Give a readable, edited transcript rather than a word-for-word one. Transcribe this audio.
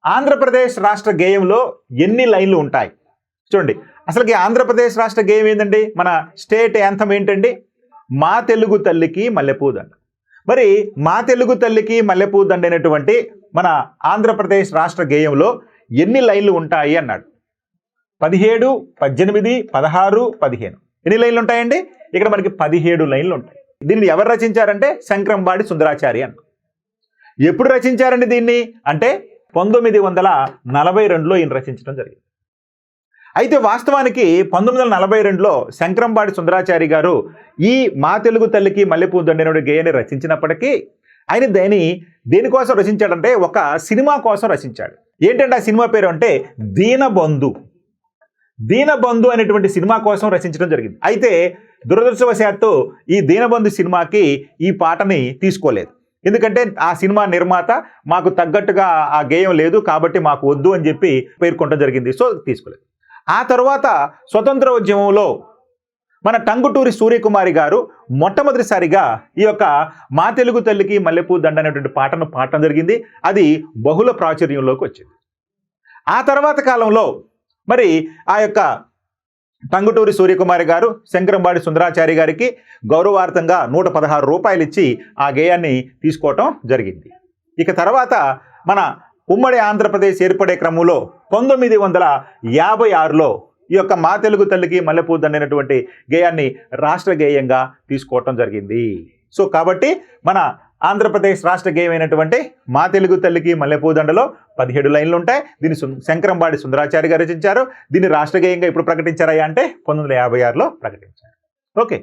ఆంధ్రప్రదేశ్ రాష్ట్ర గేయంలో ఎన్ని లైన్లు ఉంటాయి? చూడండి, అసలుకి ఆంధ్రప్రదేశ్ రాష్ట్ర గేయం ఏంటండి? మన స్టేట్ యాంథమ్ ఏంటండి? మా తెలుగు తల్లికి మల్లెపూ దండ. మరి మా తెలుగు తల్లికి మల్లెపూ దండ అనేటువంటి మన ఆంధ్రప్రదేశ్ రాష్ట్ర గేయంలో ఎన్ని లైన్లు ఉంటాయి అన్నాడు. 17, 18, 16, 15 ఎన్ని లైన్లు ఉంటాయండి? ఇక్కడ మనకి 17 లైన్లు ఉంటాయి. దీన్ని ఎవరు రచించారంటే శంకరంబాడి సుందరాచారి అన్న. ఎప్పుడు రచించారండి దీన్ని అంటే 1942లో ఈయన రచించడం జరిగింది. అయితే వాస్తవానికి 1942లో శంకరంబాడి సుందరాచారి గారు ఈ మా తెలుగు తల్లికి మల్లెపూ దండ గేయాన్ని రచించినప్పటికీ ఆయన దేనికోసం రచించాడంటే ఒక సినిమా కోసం రచించాడు. ఏంటంటే ఆ సినిమా పేరు అంటే దీనబంధు. దీనబంధు అనేటువంటి సినిమా కోసం రచించడం జరిగింది. అయితే దురదృష్టవశాత్తు ఈ దీనబంధు సినిమాకి ఈ పాటని తీసుకోలేదు. ఎందుకంటే ఆ సినిమా నిర్మాత మాకు తగ్గట్టుగా ఆ గేయం లేదు కాబట్టి మాకు వద్దు అని చెప్పి పేర్కొనడం జరిగింది. సో తీసుకోలేదు. ఆ తర్వాత స్వతంత్ర ఉద్యమంలో మన టంగుటూరి సూర్యకుమారి గారు మొట్టమొదటిసారిగా ఈ యొక్క మా తెలుగు తల్లికి మల్లెపూ దండ అనేటువంటి పాటను పాడటం జరిగింది. అది బహుళ ప్రాచుర్యంలోకి వచ్చింది. ఆ తర్వాత కాలంలో మరి ఆ యొక్క టంగుటూరి సూర్యకుమారి గారు శంకరంబాడి సుందరాచారి గారికి గౌరవార్థంగా 116 రూపాయలు ఇచ్చి ఆ గేయాన్ని తీసుకోవటం జరిగింది. ఇక తర్వాత మన ఉమ్మడి ఆంధ్రప్రదేశ్ ఏర్పడే క్రమంలో 1956లో ఈ యొక్క మా తెలుగు తల్లికి మల్లెపూ దండ అనేటువంటి గేయాన్ని రాష్ట్ర గేయంగా తీసుకోవటం జరిగింది. సో కాబట్టి మన ఆంధ్రప్రదేశ్ రాష్ట్ర గేయం అయినటువంటి మా తెలుగు తల్లికి మల్లెపూ దండలో 17 లైన్లు ఉంటాయి. దీన్ని శంకరంబాడి సుందరాచారి గారు రచించారు. దీన్ని రాష్ట్ర గేయంగా ఇప్పుడు ప్రకటించారా అంటే 1956లో ప్రకటించారు. ఓకే.